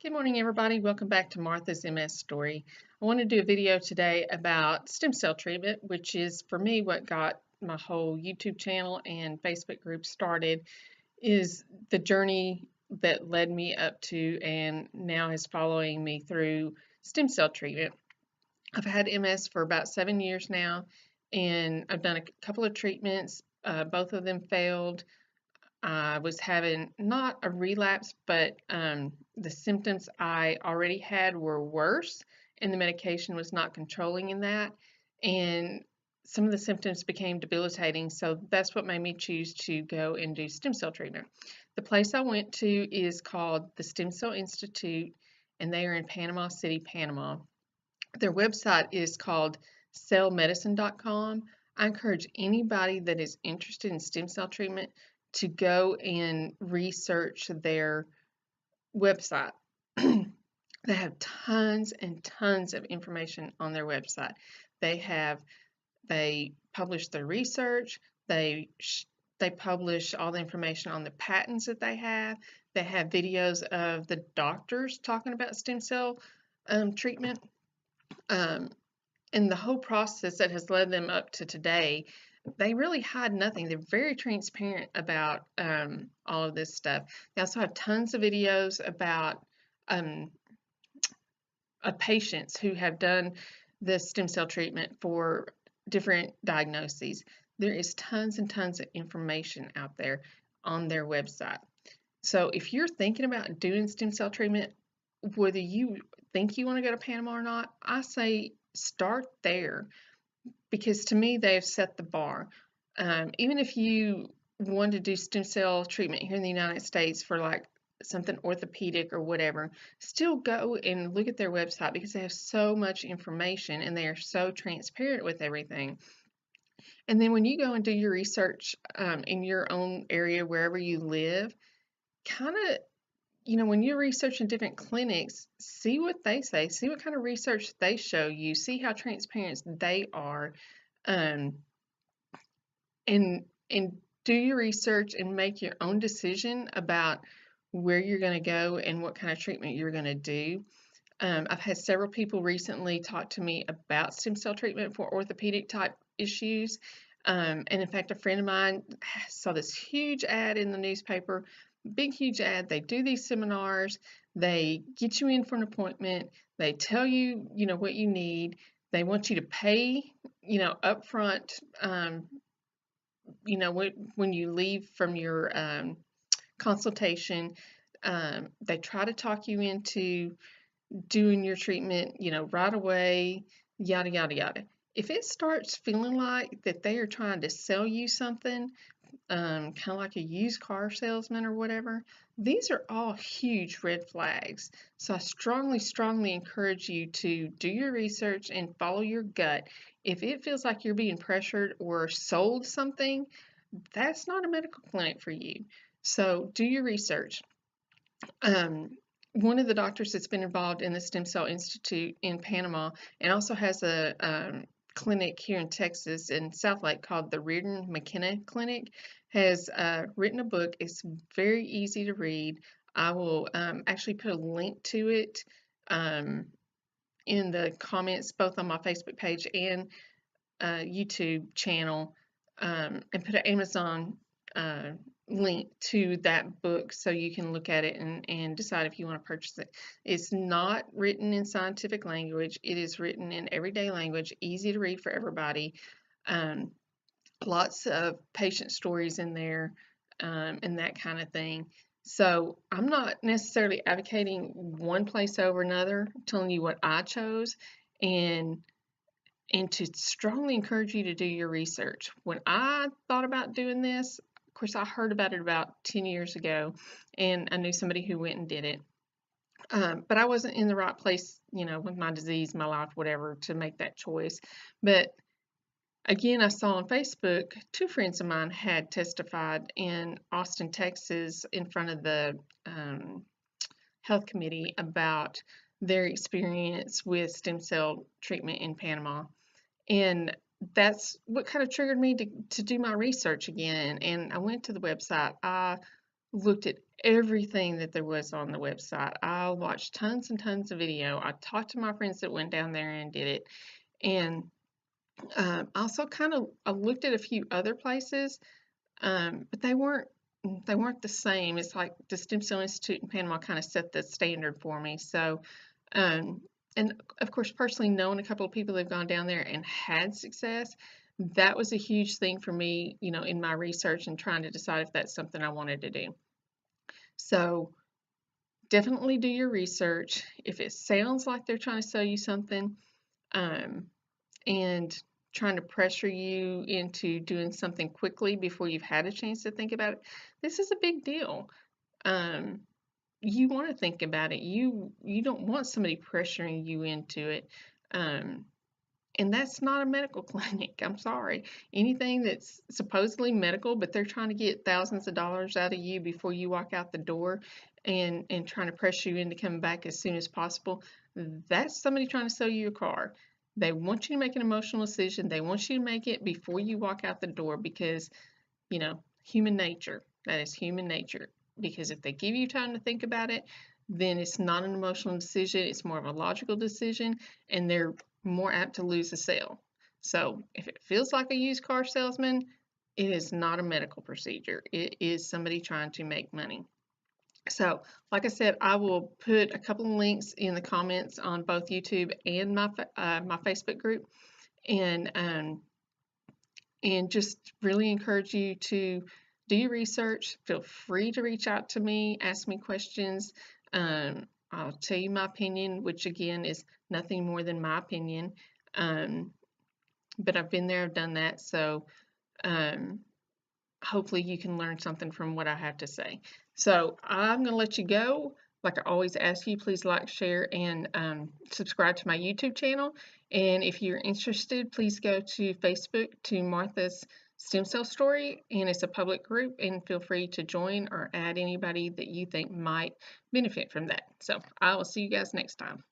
Good morning, everybody. Welcome back to Martha's MS Story. I want to do a video today about stem cell treatment, which is for me what got my whole YouTube channel and Facebook group started, is the journey that led me up to and now is following me through stem cell treatment. I've had MS for about 7 years now, and I've done a couple of treatments. Both of them failed. I was having not a relapse, but the symptoms I already had were worse, and the medication was not controlling in that. And some of the symptoms became debilitating, so that's what made me choose to go and do stem cell treatment. The place I went to is called the Stem Cell Institute, and they are in Panama City, Panama. Their website is called cellmedicine.com. I encourage anybody that is interested in stem cell treatment to go and research their website. They have tons and tons of information on their website. They publish their research. They publish all the information on the patents that they have. They have videos of the doctors talking about stem cell treatment. And the whole process that has led them up to today, they really hide nothing. They're very transparent about all of this stuff. They also have tons of videos about patients who have done the stem cell treatment for different diagnoses. There is tons and tons of information out there on their website. So if you're thinking about doing stem cell treatment, whether you think you want to go to Panama or not, I say start there, because to me they've set the bar. Even if you want to do stem cell treatment here in the United States for like something orthopedic or whatever, still go and look at their website, because they have so much information and they are so transparent with everything. And then when you go and do your research in your own area, wherever you live, kind of, when you're researching different clinics, see what they say, see what kind of research they show you, see how transparent they are, um, and do your research and make your own decision about where you're going to go and what kind of treatment you're going to do. I've had several people recently talk to me about stem cell treatment for orthopedic type issues. And in fact, a friend of mine saw this huge ad in the newspaper, big, huge ad. They do these seminars, they get you in for an appointment, they tell you, what you need. They want you to pay, upfront, when you leave from your consultation. They try to talk you into doing your treatment, right away, yada, yada, yada. If it starts feeling like that they are trying to sell you something, kind of like a used car salesman or whatever, these are all huge red flags. So I strongly, strongly encourage you to do your research and follow your gut. If it feels like you're being pressured or sold something, that's not a medical clinic for you. So do your research. One of the doctors that's been involved in the Stem Cell Institute in Panama and also has a clinic here in Texas in Southlake called the Reardon McKenna Clinic has written a book. It's very easy to read. I will actually put a link to it in the comments, both on my Facebook page and YouTube channel, and put an Amazon link to that book so you can look at it and decide if you want to purchase it. It's not written in scientific language. It is written in everyday language, easy to read for everybody. Lots of patient stories in there, and that kind of thing. So I'm not necessarily advocating one place over another, I'm telling you what I chose, and to strongly encourage you to do your research. When I thought about doing this, of course, I heard about it about 10 years ago, and I knew somebody who went and did it. But I wasn't in the right place, with my disease, my life, whatever, to make that choice. But again, I saw on Facebook, two friends of mine had testified in Austin, Texas, in front of the health committee about their experience with stem cell treatment in Panama. And that's what kind of triggered me to do my research again. And I went to the website. I looked at everything that there was on the website. I watched tons and tons of video. I talked to my friends that went down there and did it. And also I looked at a few other places, but they weren't the same. It's like the Stem Cell Institute in Panama kind of set the standard for me. So, um, and of course, personally knowing a couple of people that have gone down there and had success, that was a huge thing for me, in my research and trying to decide if that's something I wanted to do. So definitely do your research. If it sounds like they're trying to sell you something, um, and trying to pressure you into doing something quickly before you've had a chance to think about it, this is a big deal. Um, you want to think about it. You don't want somebody pressuring you into it. Um, and that's not a medical clinic. I'm sorry. Anything that's supposedly medical, but they're trying to get thousands of dollars out of you before you walk out the door and trying to pressure you into coming back as soon as possible, that's somebody trying to sell you a car. They want you to make an emotional decision. They want you to make it before you walk out the door because, human nature. That is human nature. Because if they give you time to think about it, then it's not an emotional decision. It's more of a logical decision, and they're more apt to lose a sale. So if it feels like a used car salesman, it is not a medical procedure. It is somebody trying to make money. So, like I said, I will put a couple of links in the comments on both YouTube and my Facebook group, and just really encourage you to do your research. Feel free to reach out to me, ask me questions. I'll tell you my opinion, which again is nothing more than my opinion. Um, but I've been there, I've done that. So um, hopefully you can learn something from what I have to say. So I'm going to let you go. Like I always ask you, please like, share, and subscribe to my YouTube channel. And if you're interested, please go to Facebook to Martha's Stem Cell Story, and it's a public group, and feel free to join or add anybody that you think might benefit from that. So I will see you guys next time.